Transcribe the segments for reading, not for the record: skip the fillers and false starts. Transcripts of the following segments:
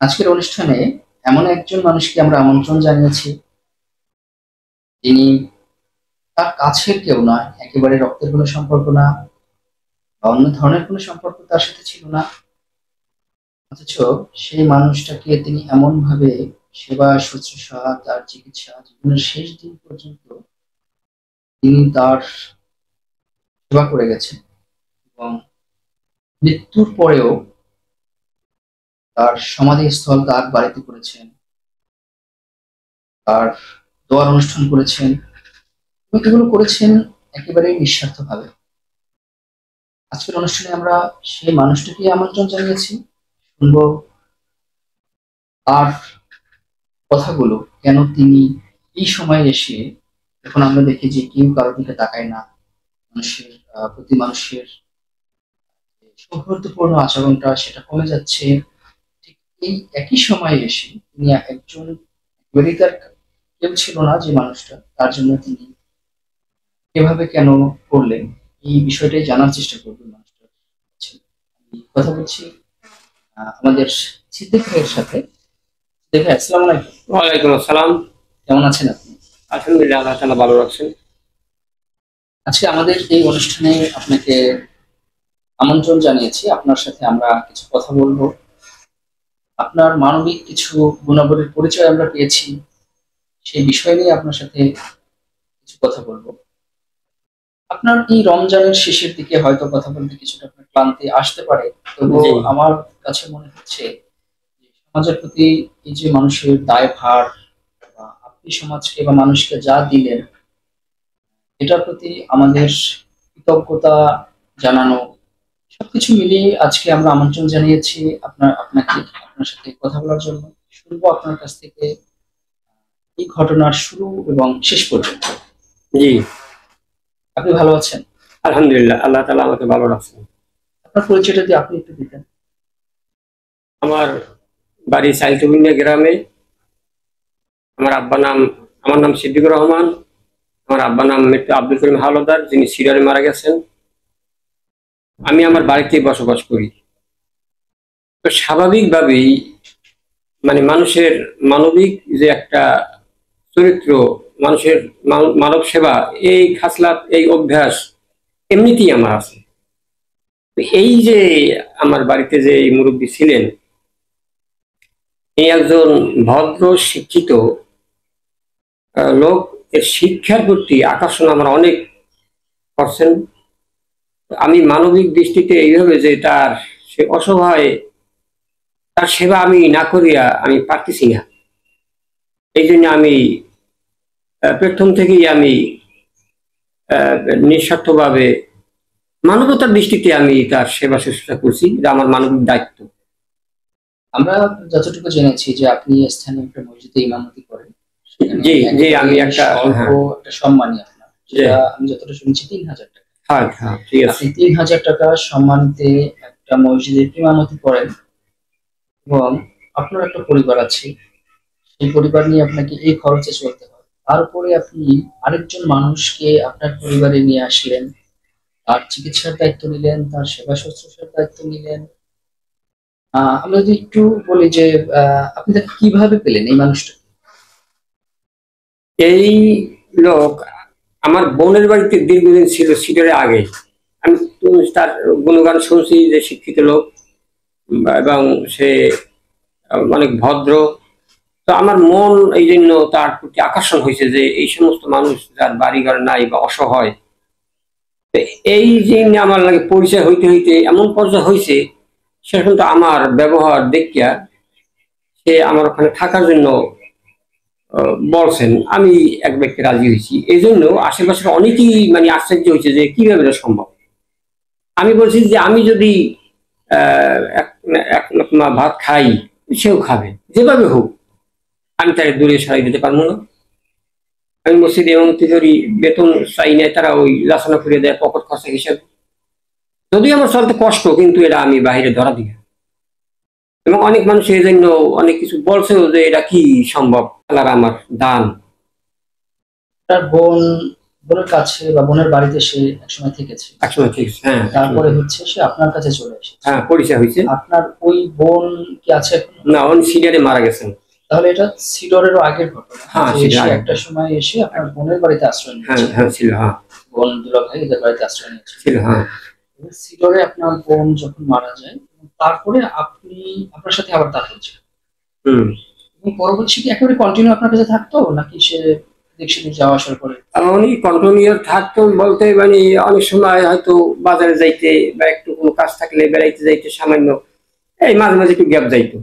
আজকের অনুষ্ঠানে এমন একজন মানুষকে আমরা আমন্ত্রণ জানিয়েছি। তিনি তার কাছের কেউ নয়, একেবারে রক্তের কোনো সম্পর্ক না বা অন্য ধরনের কোনো সম্পর্ক তার সাথে ছিল না। অথচ সেই মানুষটাকে তিনি এমন ভাবে সেবা শুশ্রূষা, তার চিকিৎসা, জীবনের শেষ দিন পর্যন্ত তিনি তার সেবা করে গেছেন এবং মৃত্যুর পরেও তার সমাধিস্থল তার বাড়িতে করেছেন, তার দোয়ার অনুষ্ঠান করেছেন এবং এগুলো করেছেন একেবারে নিঃস্বার্থভাবে। আজকের অনুষ্ঠানে আমরা সেই মানুষটাকে আমন্ত্রণ জানিয়েছি। শুনবো তার কথাগুলো, কেন তিনি এই সময়ে এসে, এখন আমরা দেখি যে কেউ কারোর দিকে তাকায় না, মানুষের প্রতি মানুষের যে সৌহার্দ্যপূর্ণ আচরণটা সেটা কমে যাচ্ছে। ঠিক এই একই সময়ে এসে তিনি একজন, একেবারেই তার কেউ ছিল না যে মানুষটা, তার জন্য তিনি এভাবে কেন করলেন, এই বিষয়টাই জানার চেষ্টা করবেন মানুষটা। আমি কথা বলছি আমাদের সিদ্দিক ভাইয়ের সাথে। সিদ্দিক ভাই, আসসালামু আলাইকুম। ওয়ালাইকুম আসসালাম। কেমন আছেন আপনি? আলহামদুলিল্লাহ, আল্লাহ তাআলা ভালো রাখছেন। আজকে আমাদের এই অনুষ্ঠানে আপনাকে আমন্ত্রণ জানিয়েছি, আপনার সাথে আমরা কিছু কথা বলবো। আপনার মানবিক কিছু গুণাবলীর পরিচয় আমরা পেয়েছি, সেই বিষয় নিয়ে আপনার সাথে কিছু কথা বলবো। আপনার এই রমজানের শেষের দিকে হয়তো কথা বলতে কিছুটা আপনার ক্লান্তি আসতে পারে, তবুও জি। আমার কাছে মনে হচ্ছে যে সমাজের প্রতি এই যে মানুষের দায়ভার, বা আপনি সমাজকে বা মানুষকে যা দিলেন এটার প্রতি আমাদের কৃতজ্ঞতা জানানো, সবকিছু মিলিয়ে আজকে আমরা আমন্ত্রণ জানিয়েছি আপনাকে, আপনার সাথে কথা বলার জন্য। শুনবো আপনার কাছ থেকে এই ঘটনার শুরু এবং শেষ পর্যন্ত। জি। আপনি ভালো আছেন? আলহামদুলিল্লাহ, আল্লাহ তাআলা আমাকে ভালো রাখছেন। আপনার পরিচয়টা যদি আপনি একটু দিতেন। আমার বাড়ি সাইলটুবিনিয়া গ্রামে। আমার নাম সিদ্দিকুর রহমান। আমার আব্বার নাম মৃত্যু আব্দুল করিম হাওলাদার, যিনি সিরিয়ালে মারা গেছেন। আমি আমার বাড়িতেই বসবাস করি। তো স্বাভাবিকভাবেই মানুষের মানবিক যে একটা চরিত্র, মানুষের মানব সেবা, এই খাসলাত, এই অভ্যাস এমনিতেই আমার আছে। তো এই যে আমার বাড়িতে যে এই মুরব্বী ছিলেন, এই একজন ভদ্র শিক্ষিত লোক। এর শিক্ষার প্রতি আকর্ষণ আমার অনেক করছেন। আমি মানবিক দৃষ্টিতে এইভাবে যে সে অসহায়, তার সেবা আমি না করিয়া আমি পারতেছি না। এই জন্য আমি প্রথম থেকেই আমি নিঃস্বার্থভাবে মানবতার দৃষ্টিতে আমি তার সেবা শুশ্রূষা করছি, এটা আমার মানবিক দায়িত্ব। আমরা যতটুকু জেনেছি যে আপনি স্থানীয় একটা মসজিদে ইমামতি করেন, সেখানে জি জি, আমি একেবারে একটা স্বল্প একটা সম্মানী আপনার, জি, যেটা আমি যতটা শুনেছি ৩,০০০ টাকা। হ্যাঁ হ্যাঁ, ঠিক আছে। আপনি ৩,০০০ টাকা সম্মানিতে একটা মসজিদে ইমামতি করেন এবং আপনার একটা পরিবার আছে, সেই পরিবার নিয়ে আপনাকে এই খরচে চলতে হয়। তারপরে আপনি আরেকজন মানুষকে আপনার পরিবারে নিয়ে আসলেন, তার চিকিৎসার দায়িত্ব নিলেন, তার সেবা শুশ্রূষার দায়িত্ব নিলেন। আমরা যদি একটু বলি যে আপনি তাকে কিভাবে পেলেন এই মানুষটা? এই লোক আমার বোনের বাড়িতে দীর্ঘদিন ছিল, সিটের আগে। আমি তো তার গুণগান শুনছি যে শিক্ষিত লোক, এবং সে অনেক ভদ্র। তো আমার মন এই জন্য তার প্রতি আকর্ষণ হয়েছে যে এই সমস্ত মানুষ যার বাড়িঘর নাই বা অসহায়, তো এই জন্য আমার লাগে পরিচয় হইতে হইতে এমন পর্যায়ে হয়েছে, সে কিন্তু আমার ব্যবহার দেখিয়া সে আমার ওখানে থাকার জন্য বলছেন। আমি এক ব্যক্তি রাজি হয়েছি। এই জন্য আশেপাশের অনেকেই আশ্চর্য হয়েছে যে কিভাবে এটা সম্ভব। আমি বলছি যে আমি যদি এক এক লোকমা ভাত খাই, সেও খাবে, যেভাবে হোক আমি তাকে দূরে সরাই দিতে পারবো না। আমি মসজিদে ইমামতি করি, বেতন চাই না, তারা ওই লাছনা করে দেয় পকেট খরচা হিসেবে। যদিও আমার চলতে কষ্ট, কিন্তু এটা আমি বাহিরে ধরা দিই না। এবং অনেক মানুষ এই জন্য অনেক কিছু বলছেও যে এটা কি সম্ভব, আল্লাহর আমার দান। তার বোন বোনের কাছে বা বোনের বাড়িতে সে একসময় থেকেছে, একসময় ঠিক আছে, হ্যাঁ। তারপরে হচ্ছে সে আপনার কাছে চলে এসেছে। হ্যাঁ, পরিচয় হয়েছে। আপনার ওই বোন কি আছে এখনো? না, উনি সিরিয়ারে মারা গেছেন। তাহলে এটা সিডরেরও আগের ঘটনা, হ্যাঁ, যে সেটা সে আগে। একটা সময় এসে আপনার বোনের বাড়িতে আশ্রয় হ্যাঁ নিয়েছে, হ্যাঁ, ছিল, হ্যাঁ বোন দুলা ভাই এদের বাড়িতে আশ্রয় নিয়েছে। ছিল, হ্যাঁ। সিডরে আপনার বোন যখন মারা যায়, তারপরে আপনি আপনার সাথে আবার তার হয়েছে, হুম। এবং পরবর্তী কি একেবারে কন্টিনিউ আপনার কাছে থাকতো, নাকি সে দেশ সেদিক যাওয়া আসার পরে? উনি কন্টিনিউ থাকতো বলতে মানে অনেক সময় হয়তো বাজারে যাইতে বা একটু কোনো কাজ থাকলে বেড়াইতে যাইতে সামান্য, এই মাঝে মাঝে একটু গ্যাপ যাইতো,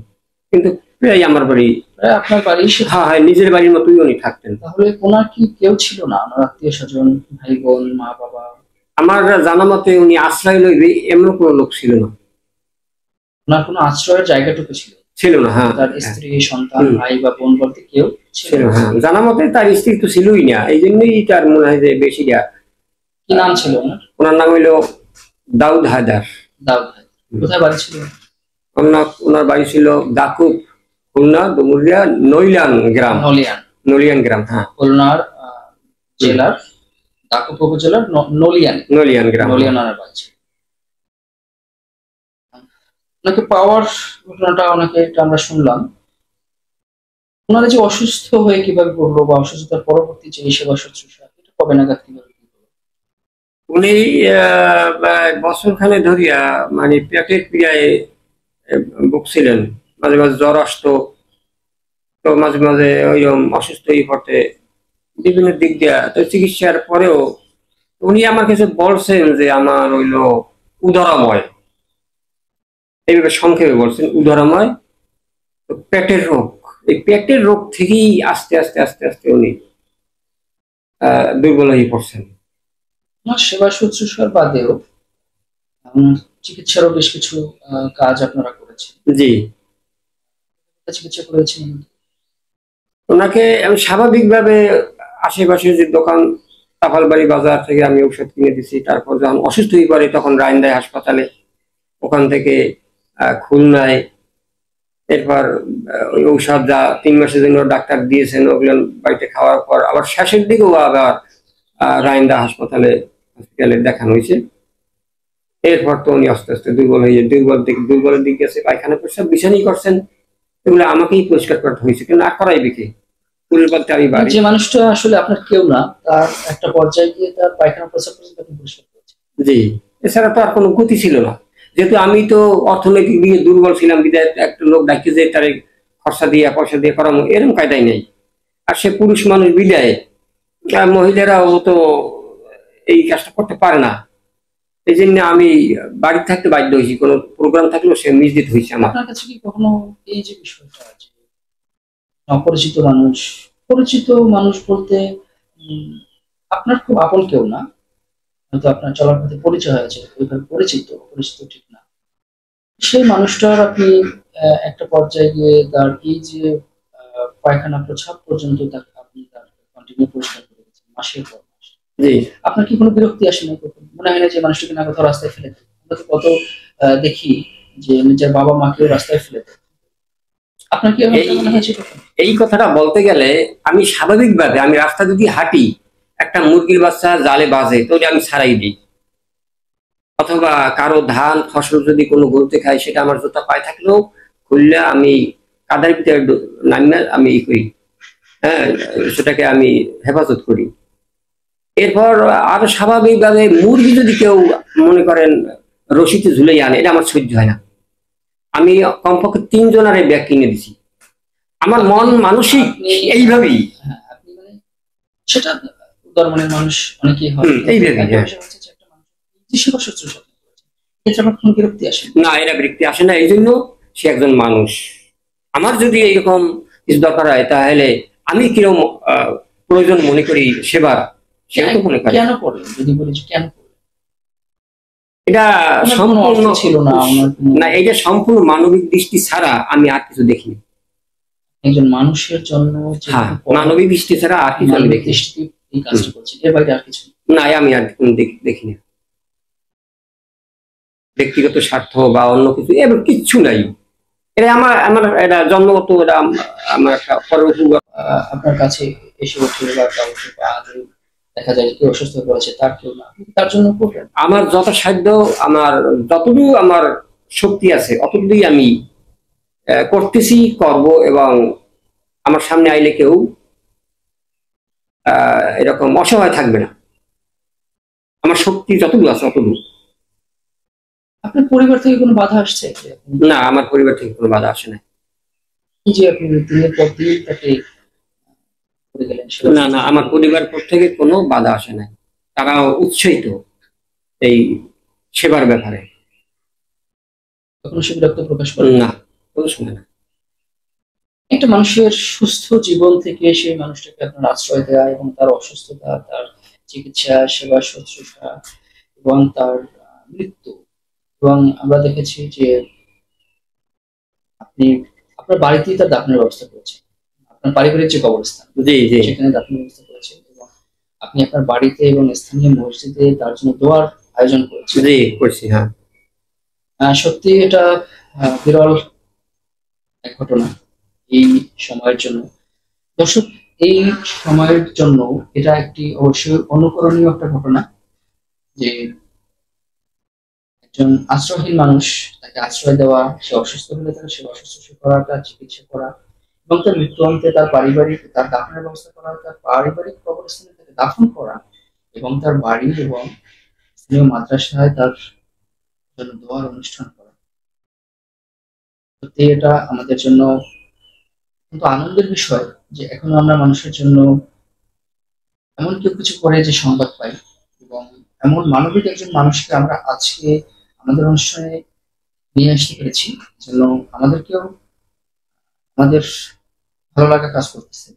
কিন্তু প্রায় আমার বাড়ি, প্রায় আপনার বাড়ি সে। হ্যাঁ হ্যাঁ, নিজের বাড়ির মতোই উনি থাকতেন। তাহলে ওনার কি কেউ ছিল না, ওনার আত্মীয় স্বজন, ভাই বোন, মা বাবা? আমার জানা মতে উনি আশ্রয় লইবে এমন কোনো লোক ছিল না। ওনার কোনো আশ্রয়ের জায়গাটুকু ছিল ছিল না, হ্যাঁ। তার স্ত্রী, সন্তান, ভাই বা বোন বলতে কেউ ছিল ছিল, না? হ্যাঁ। জানা মতে তার স্ত্রী তো ছিলই না, এই জন্যই তার মনে হয় যে বেশি কি নাম ছিল ওনার? ওনার নাম হইলো দাউদ হায়দার। দাউদ ভাই। কোথায় বাড়ি ছিল? ওনার বাড়ি ছিল দাকুব, খুলনা ডুমুরিয়া নইলান গ্রাম। নলিয়ান। নলিয়ান গ্রাম, হ্যাঁ। খুলনার জেলার দাকুপ উপজেলার নলিয়ান, নলিয়ান গ্রাম, নলিয়ান ওনার বাড়ি ছিল। ওনাকে পাওয়ার ঘটনাটা অনেকে এটা আমরা শুনলাম, ওনারা যে অসুস্থ হয়ে কিভাবে পড়লো বা অসুস্থতার পরবর্তী যে সেবা শুশ্রূষা, এটা কবে নাগাদ কিভাবে কি হলো? উনি বছর খানে ধরিয়া মানে পেটের পীড়ায় ভুগছিলেন, মাঝে মাঝে জ্বর আসতো, তো মাঝে মাঝে ওইরকম অসুস্থ হয়ে পড়তে বিভিন্ন দিক দিয়া, তো চিকিৎসার পরেও উনি আমার কাছে বলছেন যে আমার হইলো উদরাময়, এইভাবে সংক্ষেপে বলছেন উদরাময় পেটের রোগ। এই পেটের রোগ থেকেই আস্তে আস্তে আস্তে আস্তে উনি দুর্বল হয়ে পড়ছেন। ওনার সেবা শুশ্রূষার বাদেও চিকিৎসারও বেশ কিছু কাজ আপনারা করেছেন। জি। চিকিৎসা করেছেন? ওনাকে আমি স্বাভাবিকভাবে আশেপাশে যে দোকান তাফালবাড়ি বাজার থেকে আমি ঔষধ কিনে দিছি, তারপর যখন অসুস্থ হয়ে পড়ে তখন রায়ন্দায় হাসপাতালে, ওখান থেকে খুলনায়, এরপর ওই ঔষধ যা 3 মাসের জন্য ডাক্তার দিয়েছেন ওগুলো বাড়িতে খাওয়ার পর আবার শেষের দিকেও আবার রায়ন্দা হসপিটালে দেখানো হয়েছে। এরপর তো উনি আস্তে আস্তে দুর্বল হয়ে দুর্বলের দিকে গেছে, পায়খানা প্রস্রাব বিছানি করছেন, এগুলো আমাকেই পরিষ্কার করতে হয়েছে, কিন্তু আর করাইবে কে? আমি বাড়ি। যে মানুষটা আসলে আপনার কেউ না, তার একটা পর্যায়ে গিয়ে তার পায়খানা প্রস্রাব পর্যন্ত আপনি পরিষ্কার করেছেন। জি। এছাড়া তো আর কোনো গতি ছিল না, যেহেতু আমি তো অর্থনৈতিক দিকে দুর্বল ছিলাম, বিদায় একটা লোক ডাকি যে তার খরচা দিয়ে পয়সা দিয়ে করানো এরকম কায়দাই নেই। আর সে পুরুষ মানুষ বিদায়, মহিলারাও তো এই কাজটা করতে পারে না, এই জন্য আমি বাড়ি থাকতে বাধ্য হয়েছি, কোনো প্রোগ্রাম থাকলেও সে মিস দিতে হয়েছে আমার। আপনার কাছে কি কখনো এই যে বিষয়টা আছে, অপরিচিত মানুষ, পরিচিত মানুষ বলতে আপনার খুব আপন কেউ না, হয়তো আপনার চলার পথে পরিচয় হয়েছে, ওইভাবে পরিচিত পরিচিত ঠিক না, সেই মানুষটার আপনি একটা পর্যায়ে গিয়ে তার এই যে পায়খানা প্রস্রাব পর্যন্ত তাকে আপনি তার কন্টিনিউ পরিষ্কার করে দিচ্ছেন মাসের পর মাস, জি। আপনার কি কোনো বিরক্তি আসে না? মনে হয় না যে মানুষটাকে না কোথাও রাস্তায় ফেলে দেয়? আমরা তো কত দেখি যে নিজের বাবা মাকেও রাস্তায় ফেলে দেয়, আপনার কি মনে হয়েছে? এই কথাটা বলতে গেলে আমি স্বাভাবিকভাবে আমি রাস্তা যদি হাঁটি, একটা মুরগির বাচ্চা জালে বাজে তো আমি ছাড়াই দিই, অথবা কারো ধান ফসল যদি কোনো গরুতে খাই সেটা আমার জুতা পায়ে থাকলেও খুললে আমি কাদার ভিতরে নামিয়ে আমি ই করি, হ্যাঁ, সেটাকে আমি হেফাজত করি। এরপর আরো স্বাভাবিকভাবে মুরগি যদি কেউ মনে করেন রশিতে ঝুলে আনে, এটা আমার সহ্য হয় না। আমি কমপক্ষে 3 জনের ব্যাগ কিনে দিছি, আমার মন মানসিক এইভাবেই। আপনি মানে সেটা ধর্মের মানুষ অনেকেই হয় এইভাবেই। সেবা শুশ্রূষা এটা আমার কোনো বিরক্তি আসে না, এরা বিরক্তি আসে না, এই জন্য সে একজন মানুষ। আমার যদি এইরকম কিছু দরকার হয় তাহলে আমি কিরকম প্রয়োজন মনে করি সেবার, সেটা তো মনে করি। কেন করলেন যদি বলি কেন করলেন? এটা সম্পূর্ণ ছিল না, না, এটা সম্পূর্ণ মানবিক দৃষ্টি ছাড়া আমি আর কিছু দেখিনি। একজন মানুষের জন্য মানবিক দৃষ্টি ছাড়া আর কিছু আমি দেখি এই কাজটা করছেন, এর বাইরে আর কিছু না, আমি আর কোনো দেখিনি। ব্যক্তিগত স্বার্থ বা অন্য কিছু এবং কিচ্ছু নাই, এটা আমার আমার এটা জন্মগত, এটা আমার একটা আপনার কাছে এসে ওঠে বা দেখা যায় যে কেউ অসুস্থ হয়ে পড়েছে, তার কেউ না, আপনি তার জন্য করবেন। আমার যত সাধ্য, আমার যতটুকু আমার শক্তি আছে অতটুকুই আমি করতেছি, করব। এবং আমার সামনে আইলে কেউ এরকম অসহায় থাকবে না। আমার শক্তি যতটুকু আছে অতটুকু। আপনার পরিবার থেকে কোনো বাধা আসছে যে না, আমার পরিবার থেকে কোনো বাধা আসে না। এই যে আপনি দিনের পর দিন তাকে করে গেলেন, না না, আমার পরিবার থেকে কোনো বাধা আসে না। তারা উৎসাহিত এই সেবার ব্যাপারে। কখনো সে বিরক্ত প্রকাশ করেন না, কোনো সময় না। একটা মানুষের সুস্থ জীবন থেকে সেই মানুষটাকে আপনার আশ্রয় দেওয়া এবং তার অসুস্থতা, তার চিকিৎসা, সেবা শুশ্রূষা এবং তার মৃত্যু। এবং আমরা দেখেছি যে আপনি আপনার বাড়িতেই তার দাফনের ব্যবস্থা করেছেন, আপনার পারিবারিক যে কবরস্থান জি জি সেখানে দাফনের ব্যবস্থা করেছেন, এবং আপনি আপনার বাড়িতে এবং স্থানীয় মসজিদে তার জন্য দোয়ার আয়োজন করেছেন। জি করছি, হ্যাঁ। সত্যি এটা বিরল এক ঘটনা এই সময়ের জন্য। দর্শক, এই সময়ের জন্য এটা একটি অবশ্যই অনুকরণীয় একটা ঘটনা যে একজন আশ্রয়হীন মানুষ, তাকে আশ্রয় দেওয়া, সে অসুস্থ হলে তাকে সে অসুস্থ করা, তার চিকিৎসা করা এবং তার মৃত্যু অন্তে তার পারিবারিক, তার দাফনের ব্যবস্থা করা, তার পারিবারিক কবরস্থানে তাকে দাফন করা এবং তার বাড়ি এবং স্থানীয় মাদ্রাসায় তার জন্য দোয়ার অনুষ্ঠান করা। সত্যি এটা আমাদের জন্য কিন্তু আনন্দের বিষয় যে এখনো আমরা মানুষের জন্য এমন কেউ কিছু করে যে সংবাদ পাই, এবং এমন মানবিক একজন মানুষকে আমরা আজকে আমাদের অনুষ্ঠানে নিয়ে আসতে পেরেছি, যেন আমাদেরকেও আমাদের ভালো লাগা কাজ করতেছে।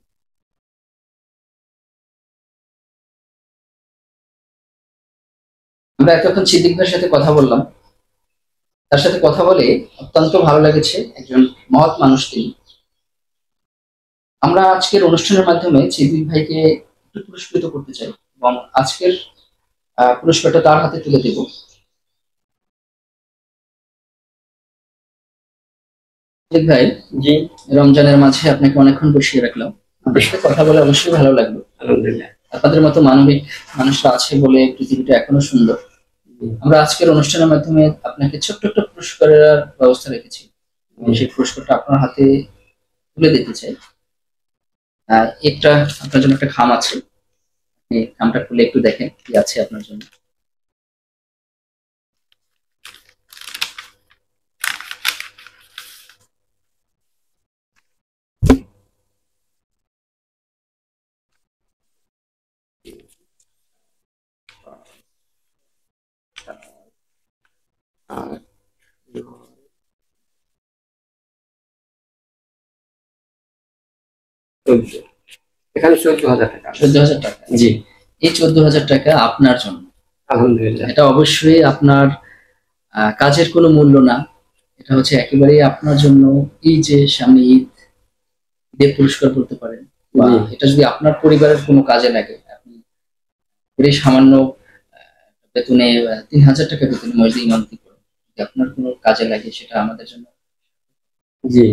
আমরা এতক্ষণ সিদ্দিক ভাইয়ের সাথে কথা বললাম, তার সাথে কথা বলে অত্যন্ত ভালো লেগেছে। একজন মহৎ মানুষ তিনি। আমরা আজকের অনুষ্ঠানের মাধ্যমে সিদ্দিক ভাইকে একটু পুরস্কৃত করতে চাই এবং আজকের পুরস্কারটা তার হাতে তুলে দেব। সিদ্দিক ভাই, জি, রমজানের মাঝে আপনাকে অনেকক্ষণ বসিয়ে রাখলাম, আপনার সাথে কথা বলে অবশ্যই ভালো লাগলো। আলহামদুলিল্লাহ। আপনাদের মতো মানবিক মানুষরা আছে বলে পৃথিবীটা এখনো সুন্দর। আমরা আজকের অনুষ্ঠানের মাধ্যমে আপনাকে ছোট্ট একটা পুরস্কারের ব্যবস্থা রেখেছি, এবং সেই পুরস্কারটা আপনার হাতে তুলে দিতে চাই। একটা আপনার জন্য একটা খাম আছে, আপনি খামটা খুলে একটু দেখেন কি আছে আপনার জন্য। এখানে 14,000 টাকা। 14,000 টাকা। জি, এই 14,000 টাকা আপনার জন্য। আলহামদুলিল্লাহ। এটা অবশ্যই আপনার কাজের কোনো মূল্য না, এটা হচ্ছে একেবারেই আপনার জন্য। এই যে সামনে ঈদ, ঈদের পুরস্কার বলতে পারেন, বা এটা যদি আপনার পরিবারের কোনো কাজে লাগে, আপনি এই সামান্য বেতনে 3,000 টাকা বেতনে মসজিদে ইমামতি করেন, যদি আপনার কোনো কাজে লাগে সেটা আমাদের জন্য। জি।